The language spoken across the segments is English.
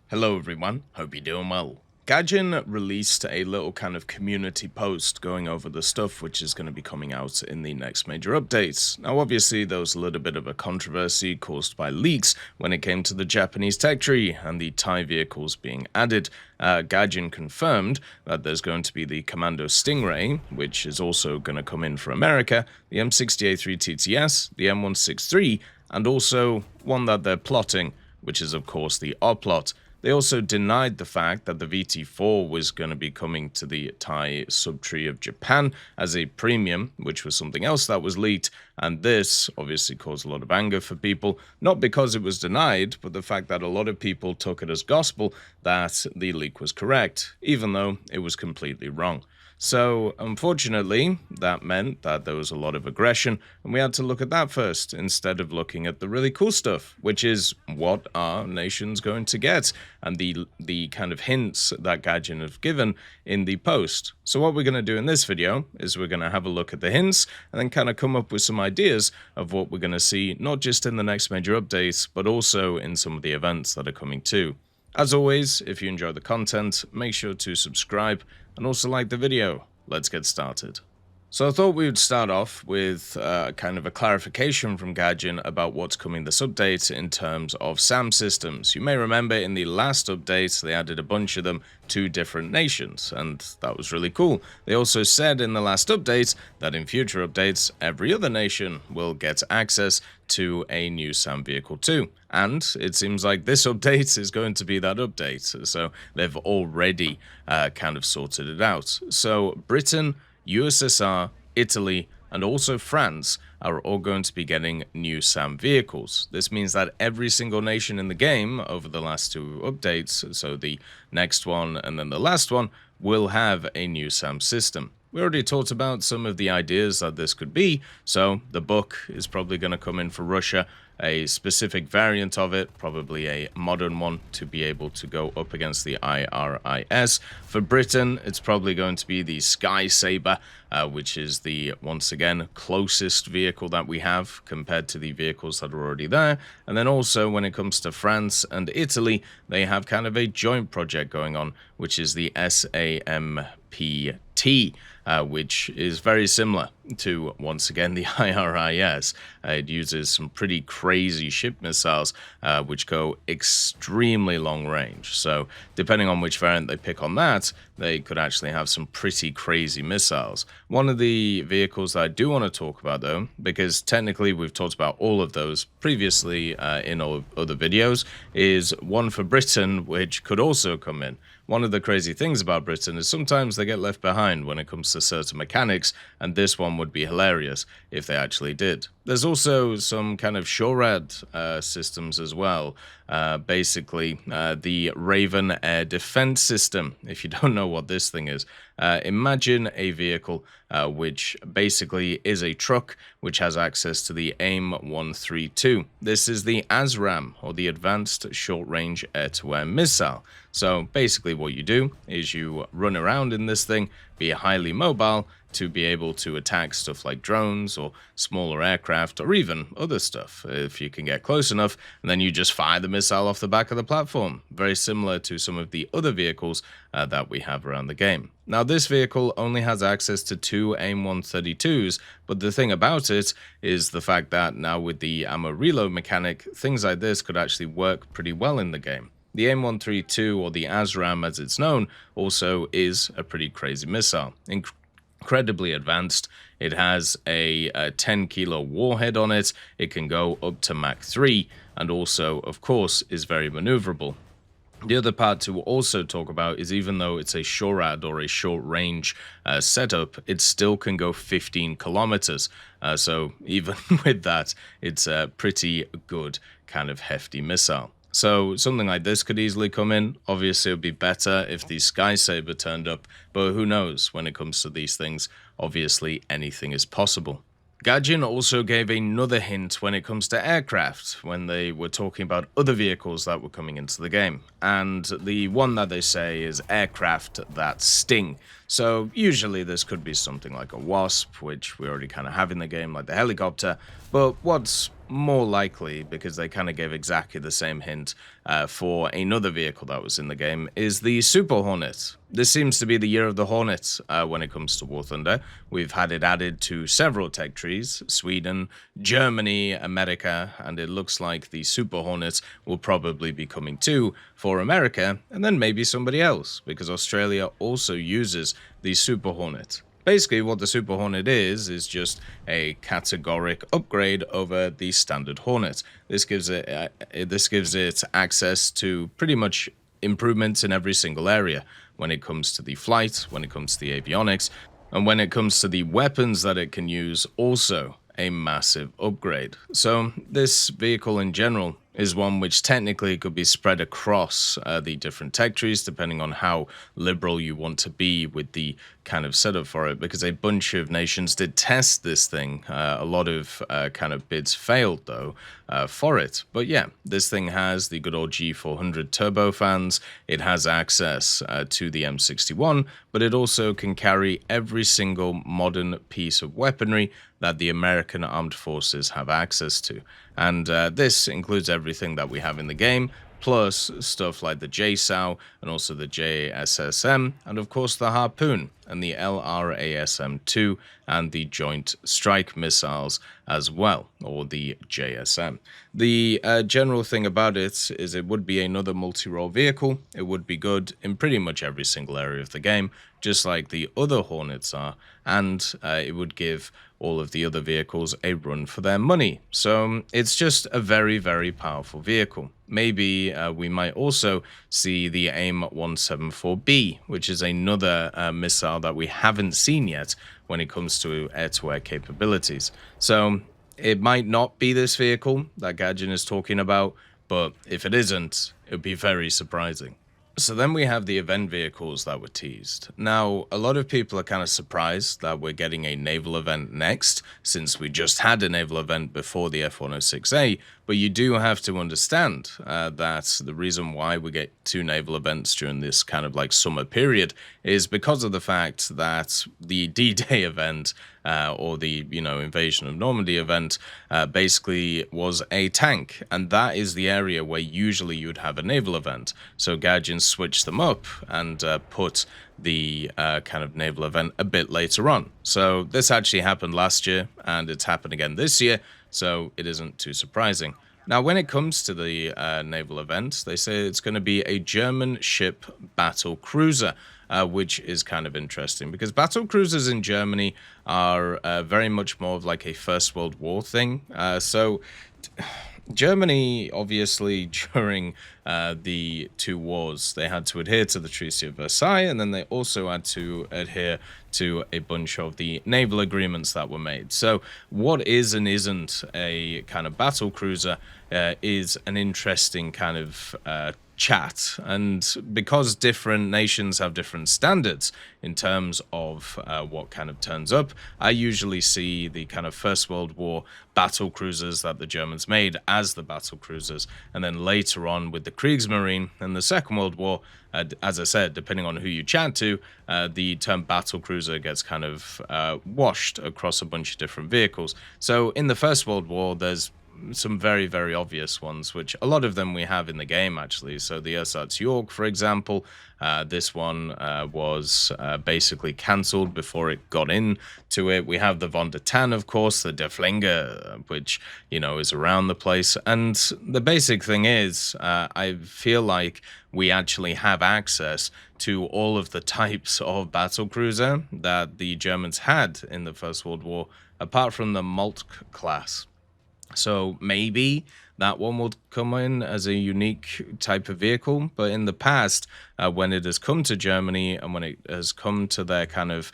Hello everyone, hope you're doing well. Gaijin released a little kind of community post going over the stuff which is going to be coming out in the next major updates. Now obviously there was a little bit of a controversy caused by leaks when it came to the Japanese tech tree and the TIE vehicles being added. Gaijin confirmed that there's going to be the Commando Stingray, which is also going to come in for America, the M60A3 TTS, the M163, and also one that they're plotting, which is of course the R-plot. They also denied the fact that the VT4 was going to be coming to the TIE subtree of Japan as a premium, which was something else that was leaked, and this obviously caused a lot of anger for people, not because it was denied, but the fact that a lot of people took it as gospel that the leak was correct, even though it was completely wrong. So, unfortunately, that meant that there was a lot of aggression, and we had to look at that first, instead of looking at the really cool stuff, which is what our nation's going to get, and the kind of hints that Gaijin have given in the post. So what we're going to do in this video is we're going to have a look at the hints, and then kind of come up with some ideas of what we're going to see, not just in the next major updates, but also in some of the events that are coming too. As always, if you enjoy the content, make sure to subscribe and also like the video. Let's get started. So I thought we would start off with kind of a clarification from Gaijin about what's coming this update in terms of SAM systems. You may remember in the last update they added a bunch of them to different nations, and that was really cool. They also said in the last update that in future updates every other nation will get access to a new SAM vehicle too. And it seems like this update is going to be that update, so they've already kind of sorted it out. So Britain, USSR, Italy, and also France are all going to be getting new SAM vehicles. This means that every single nation in the game over the last two updates, so the next one and then the last one, will have a new SAM system. We already talked about some of the ideas that this could be, so the book is probably going to come in for Russia, a specific variant of it, probably a modern one to be able to go up against the IRIS. For Britain, it's probably going to be the Sky Sabre, which is the, once again, closest vehicle that we have compared to the vehicles that are already there. And then also when it comes to France and Italy, they have kind of a joint project going on, which is the SAMPT. Which is very similar to, once again, the IRIS. It uses some pretty crazy ship missiles, which go extremely long range. So, depending on which variant they pick on that, they could actually have some pretty crazy missiles. One of the vehicles that I do want to talk about, though, because technically we've talked about all of those previously in all other videos, is one for Britain, which could also come in. One of the crazy things about Britain is sometimes they get left behind when it comes to certain mechanics, and this one would be hilarious if they actually did. There's also some kind of SHORAD systems as well. Basically, the Raven Air Defense System. If you don't know what this thing is, imagine a vehicle which basically is a truck which has access to the AIM-132. This is the ASRAM, or the Advanced Short Range Air-to-Air Missile. So basically what you do is you run around in this thing, be highly mobile, to be able to attack stuff like drones or smaller aircraft or even other stuff if you can get close enough, and then you just fire the missile off the back of the platform. Very similar to some of the other vehicles that we have around the game. Now this vehicle only has access to 2 AIM-132s, but the thing about it is the fact that now with the ammo reload mechanic, things like this could actually work pretty well in the game. The AIM-132, or the ASRAM as it's known, also is a pretty crazy missile. Incredibly advanced. It has a 10 kilo warhead on it. It can go up to Mach 3 and also, of course, is very maneuverable. The other part to also talk about is even though it's a SHORAD or a short range setup, it still can go 15 kilometers. So even with that, it's a pretty good kind of hefty missile. So something like this could easily come in. Obviously, it would be better if the Sky Sabre turned up, but who knows when it comes to these things. Obviously, anything is possible. Gaijin also gave another hint when it comes to aircraft, when they were talking about other vehicles that were coming into the game. And the one that they say is aircraft that sting. So usually this could be something like a Wasp, which we already kind of have in the game, like the helicopter. But what's more likely, because they kind of gave exactly the same hint for another vehicle that was in the game, is the Super Hornet. This seems to be the year of the Hornet when it comes to War Thunder. We've had it added to several tech trees: Sweden, Germany, America, and it looks like the Super Hornet will probably be coming too for America, and then maybe somebody else, because Australia also uses the Super Hornet. Basically, what the Super Hornet is just a categoric upgrade over the standard Hornet. This gives it access to pretty much improvements in every single area when it comes to the flight, when it comes to the avionics, and when it comes to the weapons that it can use, also a massive upgrade. So this vehicle in general is one which technically could be spread across the different tech trees, depending on how liberal you want to be with the kind of setup for it, because a bunch of nations did test this thing. A lot of kind of bids failed, though, for it. But yeah, this thing has the good old G400 turbofans. It has access to the M61, but it also can carry every single modern piece of weaponry that the American Armed Forces have access to. And this includes everything that we have in the game, plus stuff like the JSOW and also the JSSM, and of course the Harpoon and the LRASM-2 and the Joint Strike Missiles as well, or the JSM. The general thing about it is it would be another multi-role vehicle. It would be good in pretty much every single area of the game, just like the other Hornets are, and it would give all of the other vehicles a run for their money. So it's just a very, very powerful vehicle. Maybe we might also see the AIM-174B, which is another missile that we haven't seen yet when it comes to air-to-air capabilities. So it might not be this vehicle that Gaijin is talking about, but if it isn't, it would be very surprising. So then we have the event vehicles that were teased. Now, a lot of people are kind of surprised that we're getting a naval event next, since we just had a naval event before the F-106A, but you do have to understand that the reason why we get two naval events during this kind of like summer period is because of the fact that the D-Day event or the, invasion of Normandy event basically was a tank, and that is the area where usually you'd have a naval event. So Gaijin switched them up and put the kind of naval event a bit later on. So this actually happened last year, and it's happened again this year, so it isn't too surprising. Now, when it comes to the naval event, they say it's going to be a German ship battle cruiser, which is kind of interesting because battle cruisers in Germany are very much more of like a First World War thing. So Germany, obviously, during the two wars, they had to adhere to the Treaty of Versailles, and then they also had to adhere to a bunch of the naval agreements that were made. So what is and isn't a kind of battle cruiser is an interesting kind of chat, and because different nations have different standards in terms of what kind of turns up, I usually see the kind of First World War battle cruisers that the Germans made as the battle cruisers, and then later on with the Kriegsmarine and the Second World War, as I said, depending on who you chat to, the term battle cruiser gets kind of washed across a bunch of different vehicles. So in the First World War, there's some very, very obvious ones, which a lot of them we have in the game, actually. So the Ersatz York, for example, this one was basically cancelled before it got into it. We have the Von der Tann, of course, the Der Flinger, which, is around the place. And the basic thing is, I feel like we actually have access to all of the types of battle cruiser that the Germans had in the First World War, apart from the Moltke class. So maybe that one will come in as a unique type of vehicle. But in the past, when it has come to Germany and when it has come to their kind of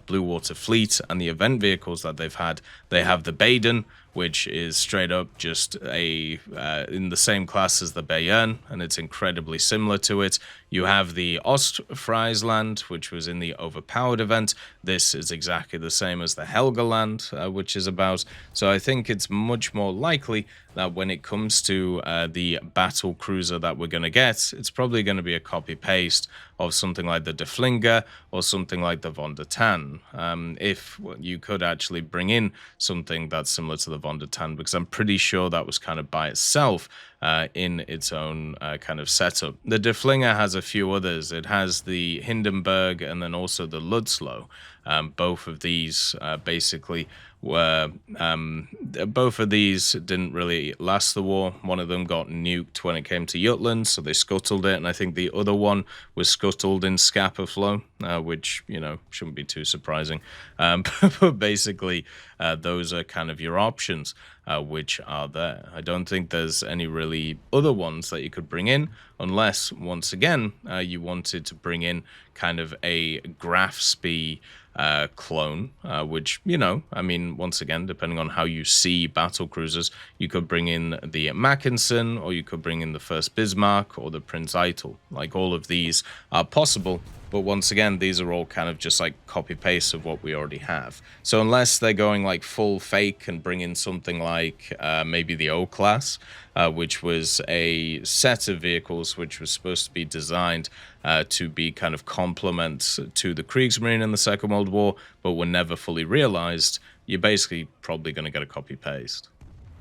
Blue Water Fleet and the event vehicles that they've had, they have the Baden, which is straight up just in the same class as the Bayern, and it's incredibly similar to it. You have the Ostfriesland, which was in the Overpowered event. This is exactly the same as the Helgoland, which is about. So I think it's much more likely that when it comes to the battle cruiser that we're going to get, it's probably going to be a copy-paste of something like the Der Flinger or something like the Von der Tan, if you could actually bring in something that's similar to the Von der Tan, because I'm pretty sure that was kind of by itself in its own kind of setup. The Der Flinger has a few others. It has the Hindenburg and then also the Lutzlow. Both of these basically were both of these didn't really last the war. One of them got nuked when it came to Jutland, so they scuttled it, and I think the other one was scuttled in Scapa Flow, which, you know, shouldn't be too surprising. But basically, those are kind of your options which are there. I don't think there's any really other ones that you could bring in, unless, once again, you wanted to bring in kind of a Grafspee clone, which, you know, I mean, once again, depending on how you see battle cruisers, you could bring in the Mackinson, or you could bring in the first Bismarck or the Prinz Eitel. Like, all of these are possible, but once again, these are all kind of just like copy paste of what we already have. So unless they're going like full fake and bring in something like maybe the O class, which was a set of vehicles which was supposed to be designed to be kind of complements to the Kriegsmarine in the Second World War, but were never fully realized, you're basically probably going to get a copy paste.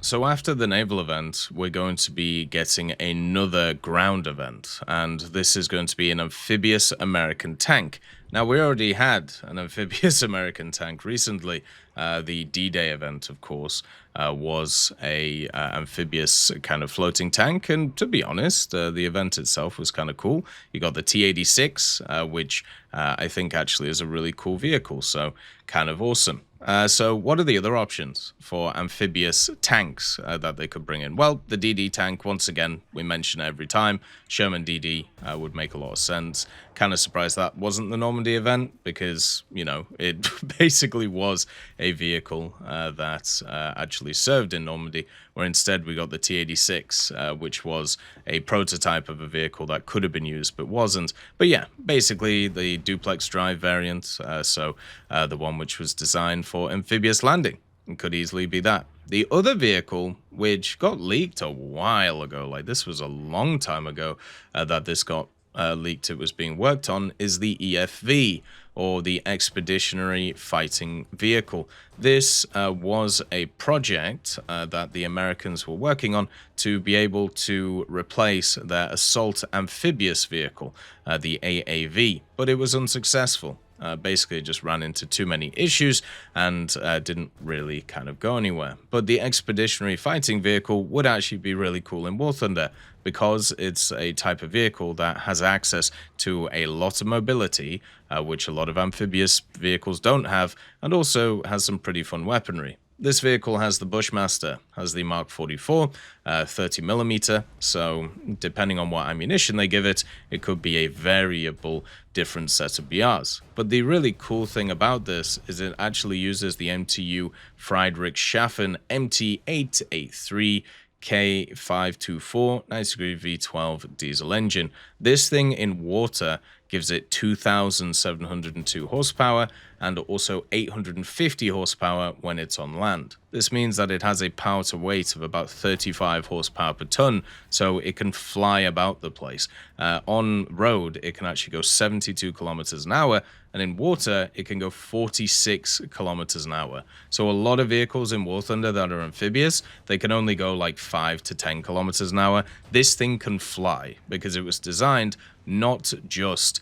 So after the naval event, we're going to be getting another ground event, and this is going to be an amphibious American tank. Now, we already had an amphibious American tank recently. The D-Day event, of course, was a amphibious kind of floating tank, and to be honest, the event itself was kind of cool. You got the T-86, which I think actually is a really cool vehicle, so kind of awesome. So what are the other options for amphibious tanks that they could bring in? Well, the DD tank, once again, we mention it every time. Sherman DD would make a lot of sense. Kind of surprised that wasn't the Normandy event, because, you know, it basically was a vehicle that actually served in Normandy, where instead we got the T-86, which was a prototype of a vehicle that could have been used but wasn't. But yeah, basically the duplex drive variant, so the one which was designed for amphibious landing, and could easily be that. The other vehicle, which got leaked a while ago, like this was a long time ago that this got leaked, it was being worked on, is the EFV, or the Expeditionary Fighting Vehicle. This was a project that the Americans were working on to be able to replace their assault amphibious vehicle, the AAV, but it was unsuccessful. Basically, it just ran into too many issues and didn't really kind of go anywhere. But the Expeditionary Fighting Vehicle would actually be really cool in War Thunder, because it's a type of vehicle that has access to a lot of mobility, which a lot of amphibious vehicles don't have, and also has some pretty fun weaponry. This vehicle has the Bushmaster, has the Mark 44, 30mm, so depending on what ammunition they give it, it could be a variable different set of BRs. But the really cool thing about this is it actually uses the MTU Friedrichshafen MT883 K524 90-degree V12 diesel engine. This thing in water gives it 2,702 horsepower and also 850 horsepower when it's on land. This means that it has a power to weight of about 35 horsepower per ton, so it can fly about the place. On road, it can actually go 72 kilometers an hour, and in water, it can go 46 kilometers an hour. So a lot of vehicles in War Thunder that are amphibious, they can only go like 5 to 10 kilometers an hour. This thing can fly because it was designed not just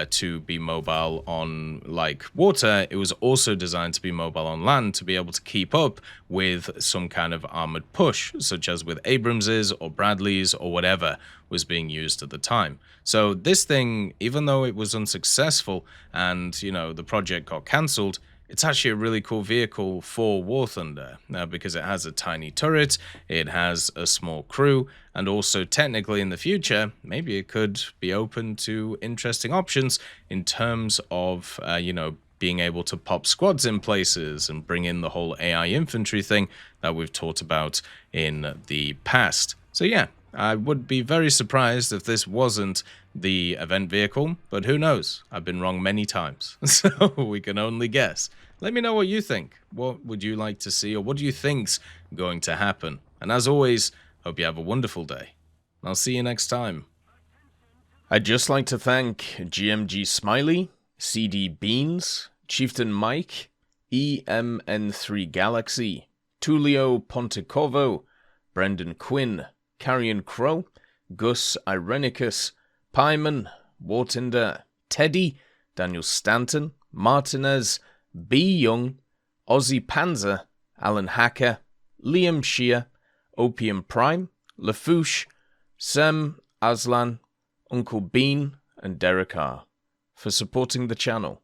to be mobile on like water, it was also designed to be mobile on land, to be able to keep up with some kind of armored push, such as with Abrams's or Bradley's or whatever was being used at the time. So this thing, even though it was unsuccessful and, you know, the project got cancelled, it's actually a really cool vehicle for War Thunder because it has a tiny turret, it has a small crew, and also technically in the future, maybe it could be open to interesting options in terms of, you know, being able to pop squads in places and bring in the whole AI infantry thing that we've talked about in the past. So yeah, I would be very surprised if this wasn't the event vehicle, but who knows? I've been wrong many times, so we can only guess. Let me know what you think. What would you like to see, or what do you think's going to happen? And as always, hope you have a wonderful day. I'll see you next time. I'd just like to thank GMG Smiley, CD Beans, Chieftain Mike, EMN3 Galaxy, Tulio Pontecorvo, Brendan Quinn, Carrion Crow, Gus Irenicus, Pyman, Wartinder, Teddy, Daniel Stanton, Martinez, B. Young, Ozzy Panzer, Alan Hacker, Liam Shear, Opium Prime, Lafouche, Sem, Aslan, Uncle Bean, and Derek R. for supporting the channel.